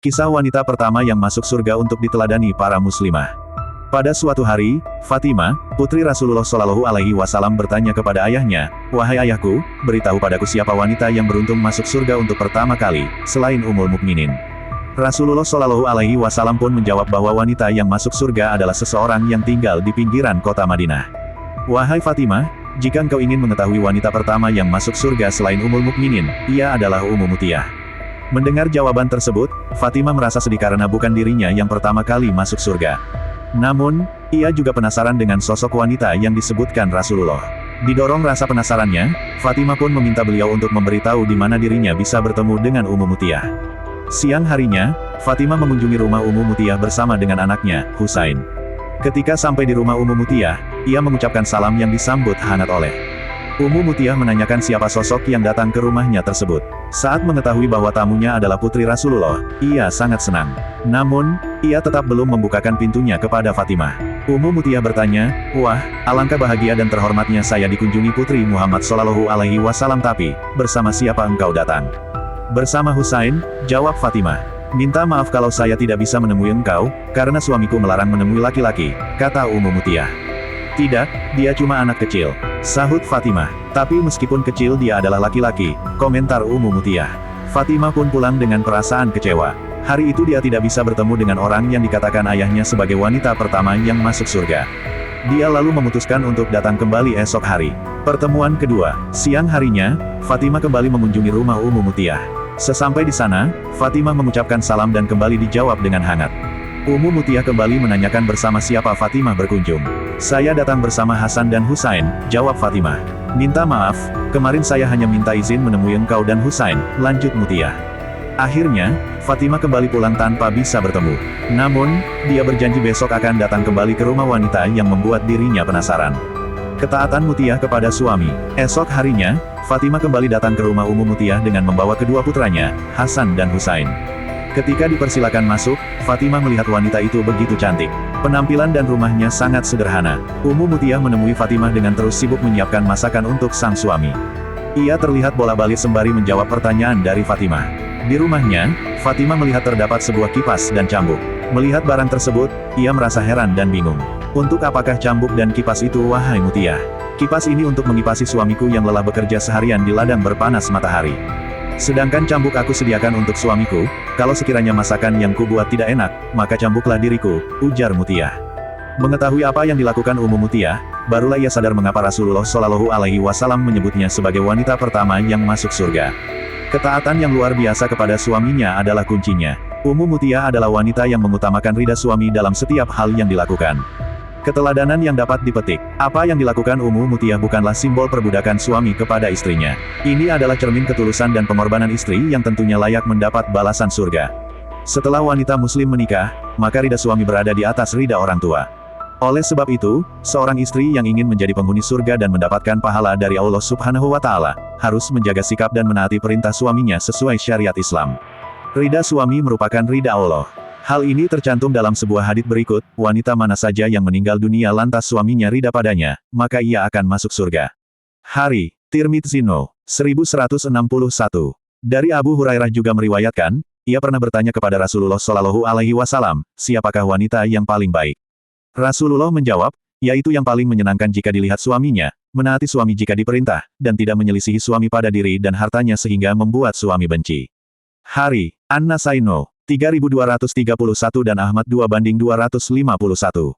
Kisah wanita pertama yang masuk surga untuk diteladani para muslimah. Pada suatu hari, Fatimah, putri Rasulullah Shallallahu Alaihi Wasallam bertanya kepada ayahnya, "Wahai ayahku, beritahu padaku siapa wanita yang beruntung masuk surga untuk pertama kali, selain Ummul Mukminin." Rasulullah Shallallahu Alaihi Wasallam pun menjawab bahwa wanita yang masuk surga adalah seseorang yang tinggal di pinggiran kota Madinah. "Wahai Fatimah, jika engkau ingin mengetahui wanita pertama yang masuk surga selain Ummul Mukminin, ia adalah Ummu Mutiyah." Mendengar jawaban tersebut, Fatimah merasa sedih karena bukan dirinya yang pertama kali masuk surga. Namun, ia juga penasaran dengan sosok wanita yang disebutkan Rasulullah. Didorong rasa penasarannya, Fatimah pun meminta beliau untuk memberitahu di mana dirinya bisa bertemu dengan Ummu Mutiyah. Siang harinya, Fatimah mengunjungi rumah Ummu Mutiyah bersama dengan anaknya, Husain. Ketika sampai di rumah Ummu Mutiyah, ia mengucapkan salam yang disambut hangat oleh Ummu Mutiyah menanyakan siapa sosok yang datang ke rumahnya tersebut. Saat mengetahui bahwa tamunya adalah putri Rasulullah, ia sangat senang. Namun, ia tetap belum membukakan pintunya kepada Fatimah. Ummu Mutiyah bertanya, "Wah, alangkah bahagia dan terhormatnya saya dikunjungi putri Muhammad Shallallahu Alaihi Wasallam, tapi bersama siapa engkau datang?" "Bersama Husain," jawab Fatimah. "Minta maaf kalau saya tidak bisa menemui engkau, karena suamiku melarang menemui laki-laki," kata Ummu Mutiyah. "Tidak, dia cuma anak kecil," sahut Fatimah. "Tapi meskipun kecil dia adalah laki-laki," komentar Ummu Mutiyah. Fatimah pun pulang dengan perasaan kecewa. Hari itu dia tidak bisa bertemu dengan orang yang dikatakan ayahnya sebagai wanita pertama yang masuk surga. Dia lalu memutuskan untuk datang kembali esok hari. Pertemuan kedua, siang harinya, Fatimah kembali mengunjungi rumah Ummu Mutiyah. Sesampai di sana, Fatimah mengucapkan salam dan kembali dijawab dengan hangat. Ummu Mutiyah kembali menanyakan bersama siapa Fatimah berkunjung. "Saya datang bersama Hasan dan Husain," jawab Fatimah. "Minta maaf, kemarin saya hanya minta izin menemui engkau dan Husain," lanjut Mutiyah. Akhirnya, Fatimah kembali pulang tanpa bisa bertemu. Namun, dia berjanji besok akan datang kembali ke rumah wanita yang membuat dirinya penasaran. Ketaatan Mutiyah kepada suami. Esok harinya, Fatimah kembali datang ke rumah Ummu Mutiyah dengan membawa kedua putranya, Hasan dan Husain. Ketika dipersilakan masuk, Fatimah melihat wanita itu begitu cantik. Penampilan dan rumahnya sangat sederhana. Ummu Mutiyah menemui Fatimah dengan terus sibuk menyiapkan masakan untuk sang suami. Ia terlihat bolak-balik sembari menjawab pertanyaan dari Fatimah. Di rumahnya, Fatimah melihat terdapat sebuah kipas dan cambuk. Melihat barang tersebut, ia merasa heran dan bingung. "Untuk apakah cambuk dan kipas itu, wahai Mutiyah?" "Kipas ini untuk mengipasi suamiku yang lelah bekerja seharian di ladang berpanas matahari. Sedangkan cambuk aku sediakan untuk suamiku, kalau sekiranya masakan yang kubuat tidak enak, maka cambuklah diriku," ujar Mutiyah. Mengetahui apa yang dilakukan Ummu Mutiyah, barulah ia sadar mengapa Rasulullah Shallallahu Alaihi Wasallam menyebutnya sebagai wanita pertama yang masuk surga. Ketaatan yang luar biasa kepada suaminya adalah kuncinya. Ummu Mutiyah adalah wanita yang mengutamakan ridha suami dalam setiap hal yang dilakukan. Keteladanan yang dapat dipetik. Apa yang dilakukan Ummu Mutiyah bukanlah simbol perbudakan suami kepada istrinya. Ini adalah cermin ketulusan dan pengorbanan istri yang tentunya layak mendapat balasan surga. Setelah wanita muslim menikah, maka ridha suami berada di atas ridha orang tua. Oleh sebab itu, seorang istri yang ingin menjadi penghuni surga dan mendapatkan pahala dari Allah Subhanahu wa Ta'ala, harus menjaga sikap dan menaati perintah suaminya sesuai syariat Islam. Ridha suami merupakan ridha Allah. Hal ini tercantum dalam sebuah hadits berikut, wanita mana saja yang meninggal dunia lantas suaminya ridha padanya, maka ia akan masuk surga. Hari, Tirmidzi No. 1161. Dari Abu Hurairah juga meriwayatkan, ia pernah bertanya kepada Rasulullah Shallallahu Alaihi Wasallam, "Siapakah wanita yang paling baik?" Rasulullah menjawab, "Yaitu yang paling menyenangkan jika dilihat suaminya, menaati suami jika diperintah, dan tidak menyelisihi suami pada diri dan hartanya sehingga membuat suami benci." Hari, An-Nasai No. 3231 dan Ahmad 2/251.